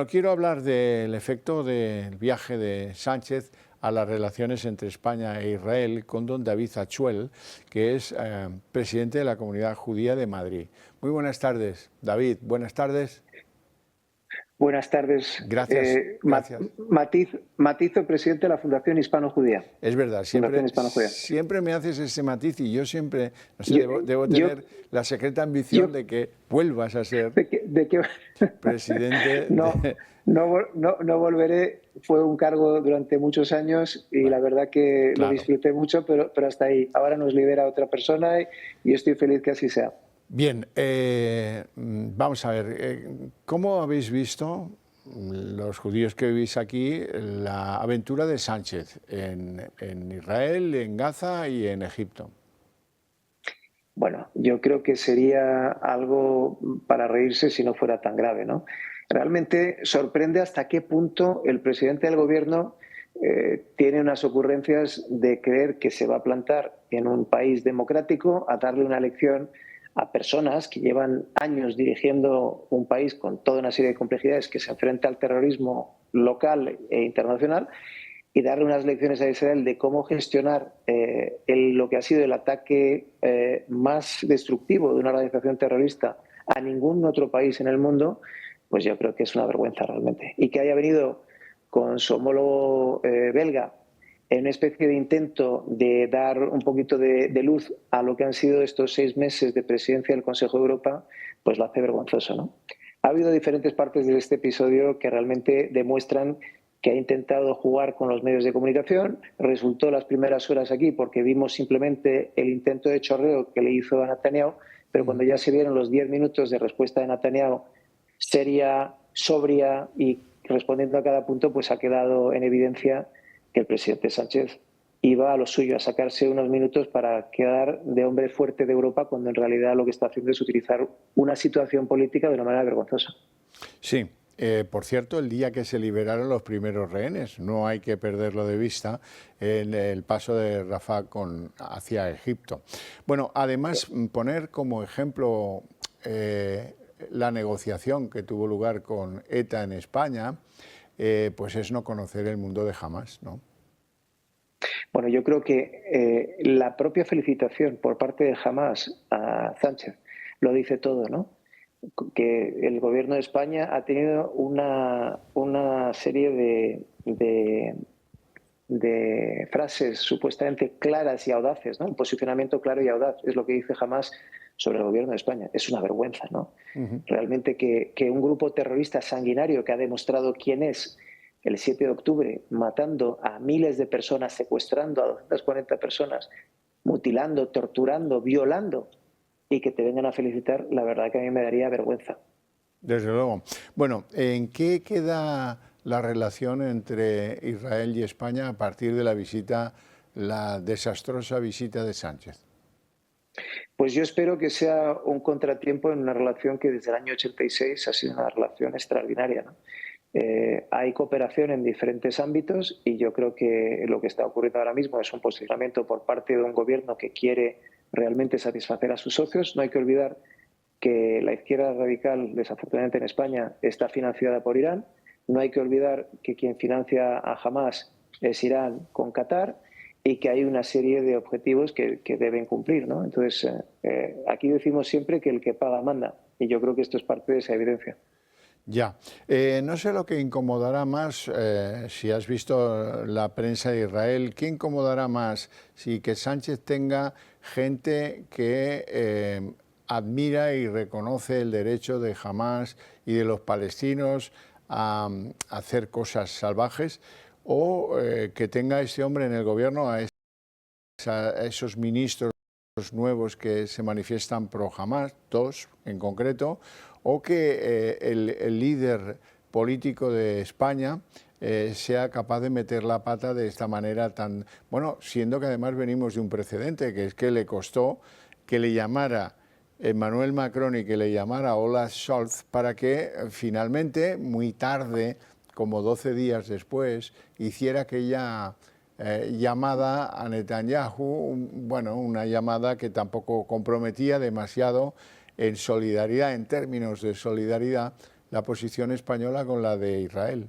Quiero hablar del efecto del viaje de Sánchez a las relaciones entre España e Israel con don David Achuel, que es presidente de la Comunidad Judía de Madrid. Muy buenas tardes, David. Buenas tardes. Buenas tardes. Gracias. Gracias. Matizo, presidente de la Fundación Hispano-Judía. Es verdad, siempre me haces ese matiz y yo siempre, no sé, debo tener la secreta ambición de que vuelvas a ser presidente. No volveré. Fue un cargo durante muchos años y la verdad que lo disfruté mucho, pero hasta ahí. Ahora nos lidera otra persona y estoy feliz que así sea. Bien, vamos a ver, ¿cómo habéis visto los judíos que vivís aquí la aventura de Sánchez en Israel, en Gaza y en Egipto? Bueno, yo creo que sería algo para reírse si no fuera tan grave, ¿no? Realmente sorprende hasta qué punto el presidente del gobierno tiene unas ocurrencias de creer que se va a plantar en un país democrático a darle una lección a personas que llevan años dirigiendo un país con toda una serie de complejidades, que se enfrenta al terrorismo local e internacional, y darle unas lecciones a Israel de cómo gestionar lo que ha sido el ataque más destructivo de una organización terrorista a ningún otro país en el mundo, pues yo creo que es una vergüenza realmente. Y que haya venido con su homólogo belga en una especie de intento de dar un poquito de luz a lo que han sido estos 6 meses de presidencia del Consejo de Europa, pues lo hace vergonzoso, ¿no? Ha habido diferentes partes de este episodio que realmente demuestran que ha intentado jugar con los medios de comunicación. Resultó las primeras horas aquí porque vimos simplemente el intento de chorreo que le hizo a Netanyahu, pero cuando ya se vieron los 10 minutos de respuesta de Netanyahu, seria, sobria y respondiendo a cada punto, pues ha quedado en evidencia que el presidente Sánchez iba a lo suyo, a sacarse unos minutos para quedar de hombre fuerte de Europa, cuando en realidad lo que está haciendo es utilizar una situación política de una manera vergonzosa. Sí. Por cierto, el día que se liberaron los primeros rehenes, no hay que perderlo de vista, en el paso de Rafah hacia Egipto. Bueno, además, poner como ejemplo la negociación que tuvo lugar con ETA en España, pues es no conocer el mundo de Hamás, ¿no? Bueno, yo creo que la propia felicitación por parte de Hamás a Sánchez lo dice todo, ¿no? Que el gobierno de España ha tenido una serie de frases supuestamente claras y audaces, ¿no? Un posicionamiento claro y audaz, es lo que dice Hamás sobre el gobierno de España. Es una vergüenza, ¿no? Realmente que un grupo terrorista sanguinario que ha demostrado quién es el 7 de octubre, matando a miles de personas, secuestrando a 240 personas, mutilando, torturando, violando, y que te vengan a felicitar, la verdad que a mí me daría vergüenza. Desde luego. Bueno, ¿en qué queda la relación entre Israel y España a partir de la desastrosa visita de Sánchez? Pues yo espero que sea un contratiempo en una relación que desde el año 86 ha sido una relación extraordinaria, ¿no? Hay cooperación en diferentes ámbitos y yo creo que lo que está ocurriendo ahora mismo es un posicionamiento por parte de un gobierno que quiere realmente satisfacer a sus socios. No hay que olvidar que la izquierda radical, desafortunadamente en España, está financiada por Irán. No hay que olvidar que quien financia a Hamás es Irán con Qatar y que hay una serie de objetivos que deben cumplir, ¿no? Entonces, aquí decimos siempre que el que paga manda y yo creo que esto es parte de esa evidencia. Ya, no sé lo que incomodará más, si has visto la prensa de Israel, ¿qué incomodará más? Si que Sánchez tenga gente que admira y reconoce el derecho de Hamás y de los palestinos a hacer cosas salvajes, o que tenga ese hombre en el gobierno a esos ministros nuevos que se manifiestan pro Hamás, 2 en concreto, o que el líder político de España sea capaz de meter la pata de esta manera tan... Bueno, siendo que además venimos de un precedente, que es que le costó que le llamara Emmanuel Macron y que le llamara Olaf Scholz para que finalmente, muy tarde, como 12 días después, hiciera aquella llamada a Netanyahu, bueno, una llamada que tampoco comprometía demasiado en solidaridad, en términos de solidaridad, la posición española con la de Israel?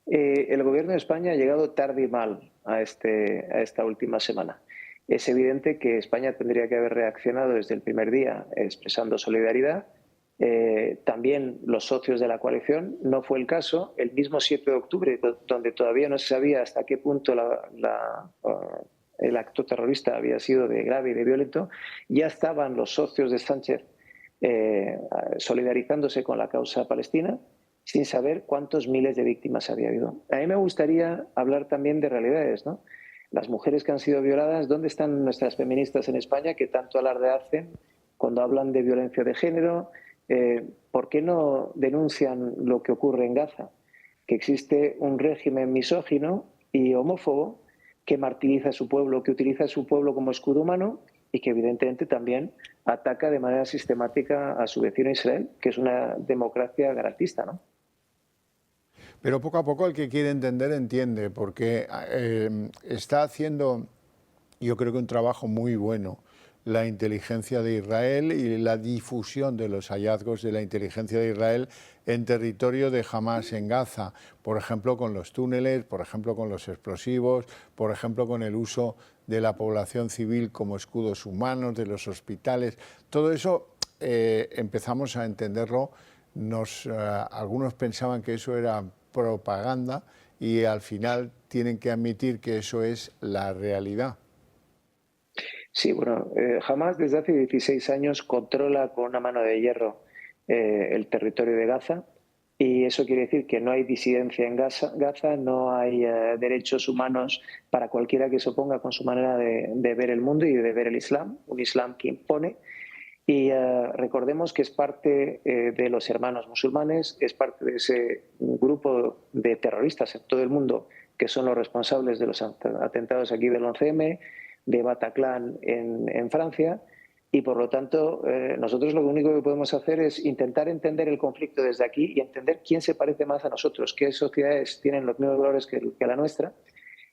El gobierno de España ha llegado tarde y mal a esta última semana. Es evidente que España tendría que haber reaccionado desde el primer día expresando solidaridad. También los socios de la coalición. No fue el caso. El mismo 7 de octubre, donde todavía no se sabía hasta qué punto el acto terrorista había sido de grave y de violento, ya estaban los socios de Sánchez solidarizándose con la causa palestina, sin saber cuántos miles de víctimas había habido. A mí me gustaría hablar también de realidades, ¿no? Las mujeres que han sido violadas, ¿dónde están nuestras feministas en España que tanto alarde hacen cuando hablan de violencia de género? ¿Por qué no denuncian lo que ocurre en Gaza? Que existe un régimen misógino y homófobo que martiriza a su pueblo, que utiliza a su pueblo como escudo humano y que evidentemente también ataca de manera sistemática a su vecino Israel, que es una democracia garantista, ¿no? Pero poco a poco el que quiere entender entiende, porque está haciendo, yo creo que un trabajo muy bueno la inteligencia de Israel y la difusión de los hallazgos de la inteligencia de Israel en territorio de Hamás en Gaza, por ejemplo con los túneles, por ejemplo con los explosivos, por ejemplo con el uso de la población civil como escudos humanos, de los hospitales. Todo eso empezamos a entenderlo. Algunos pensaban que eso era propaganda y al final tienen que admitir que eso es la realidad. Sí, bueno, Hamás desde hace 16 años controla con una mano de hierro el territorio de Gaza, y eso quiere decir que no hay disidencia en Gaza, no hay derechos humanos para cualquiera que se oponga con su manera de ver el mundo y de ver el Islam, un Islam que impone. Y recordemos que es parte de los hermanos musulmanes, es parte de ese grupo de terroristas en todo el mundo que son los responsables de los atentados aquí del 11M, de Bataclan en Francia, y por lo tanto nosotros lo único que podemos hacer es intentar entender el conflicto desde aquí y entender quién se parece más a nosotros, qué sociedades tienen los mismos valores que la nuestra.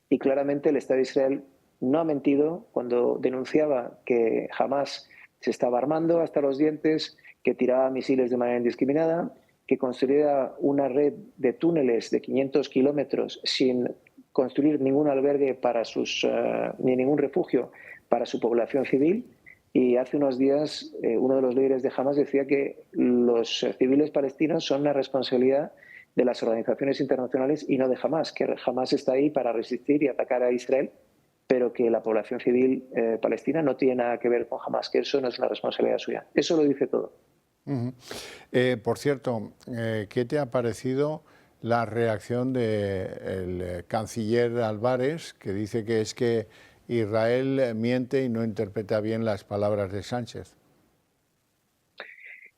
Y claramente el Estado de Israel no ha mentido cuando denunciaba que jamás se estaba armando hasta los dientes, que tiraba misiles de manera indiscriminada, que construía una red de túneles de 500 kilómetros sin construir ningún albergue para ni ningún refugio para su población civil. Y hace unos días uno de los líderes de Hamas decía que los civiles palestinos son una responsabilidad de las organizaciones internacionales y no de Hamas, que Hamas está ahí para resistir y atacar a Israel, pero que la población civil palestina no tiene nada que ver con Hamas, que eso no es una responsabilidad suya. Eso lo dice todo. Por cierto, ¿qué te ha parecido la reacción del canciller Álvarez, que dice que es que Israel miente y no interpreta bien las palabras de Sánchez?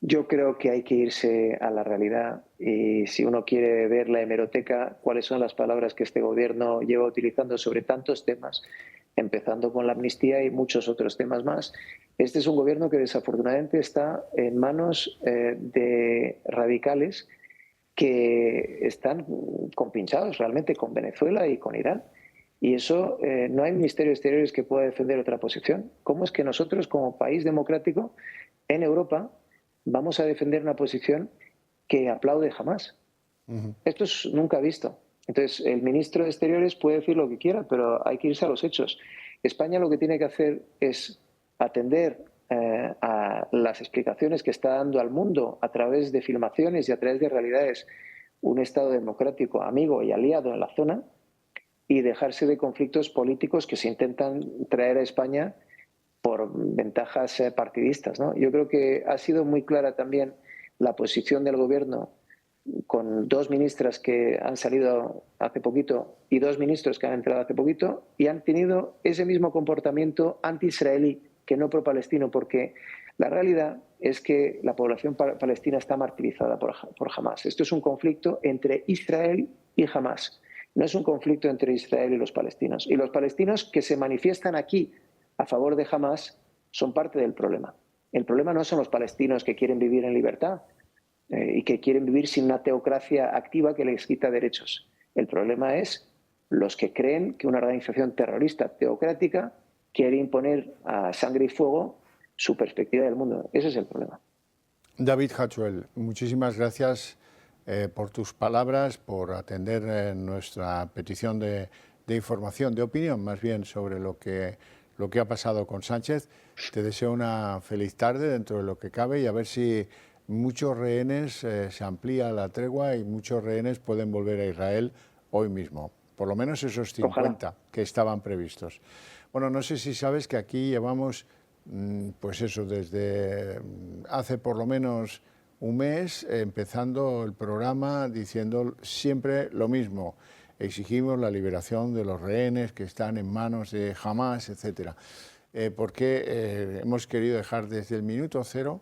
Yo creo que hay que irse a la realidad, y si uno quiere ver la hemeroteca, cuáles son las palabras que este gobierno lleva utilizando sobre tantos temas, empezando con la amnistía y muchos otros temas más. Este es un gobierno que desafortunadamente está en manos de radicales que están compinchados realmente con Venezuela y con Irán. Y eso no hay ministerio de Exteriores que pueda defender otra posición. ¿Cómo es que nosotros, como país democrático en Europa, vamos a defender una posición que aplaude jamás? Esto es nunca visto. Entonces, el ministro de Exteriores puede decir lo que quiera, pero hay que irse a los hechos. España lo que tiene que hacer es atender a las explicaciones que está dando al mundo a través de filmaciones y a través de realidades un Estado democrático amigo y aliado en la zona, y dejarse de conflictos políticos que se intentan traer a España por ventajas partidistas, ¿no? Yo creo que ha sido muy clara también la posición del gobierno, con dos ministras que han salido hace poquito y dos ministros que han entrado hace poquito, y han tenido ese mismo comportamiento anti-israelí que no pro-palestino, porque la realidad es que la población palestina está martirizada por Hamás. Esto es un conflicto entre Israel y Hamás. No es un conflicto entre Israel y los palestinos. Y los palestinos que se manifiestan aquí a favor de Hamás son parte del problema. El problema no son los palestinos que quieren vivir en libertad y que quieren vivir sin una teocracia activa que les quita derechos. El problema es los que creen que una organización terrorista teocrática quiere imponer a sangre y fuego su perspectiva del mundo. Ese es el problema. David Hatchwell, muchísimas gracias por tus palabras, por atender nuestra petición de información, de opinión más bien sobre lo que ha pasado con Sánchez. Te deseo una feliz tarde dentro de lo que cabe y a ver si muchos rehenes, se amplía la tregua y muchos rehenes pueden volver a Israel hoy mismo, por lo menos esos 50 Ojalá. que estaban previstos. Bueno, no sé si sabes que aquí llevamos, pues eso, desde hace por lo menos un mes, empezando el programa diciendo siempre lo mismo. Exigimos la liberación de los rehenes que están en manos de Hamás, etcétera. Porque hemos querido dejar desde el minuto cero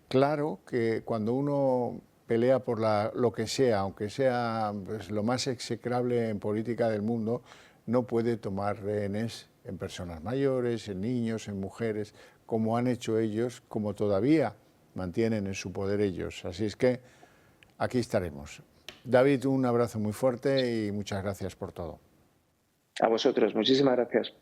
claro que cuando uno pelea por lo que sea, aunque sea pues, lo más execrable en política del mundo, no puede tomar rehenes en personas mayores, en niños, en mujeres, como han hecho ellos, como todavía mantienen en su poder ellos. Así es que aquí estaremos. David, un abrazo muy fuerte y muchas gracias por todo. A vosotros, muchísimas gracias.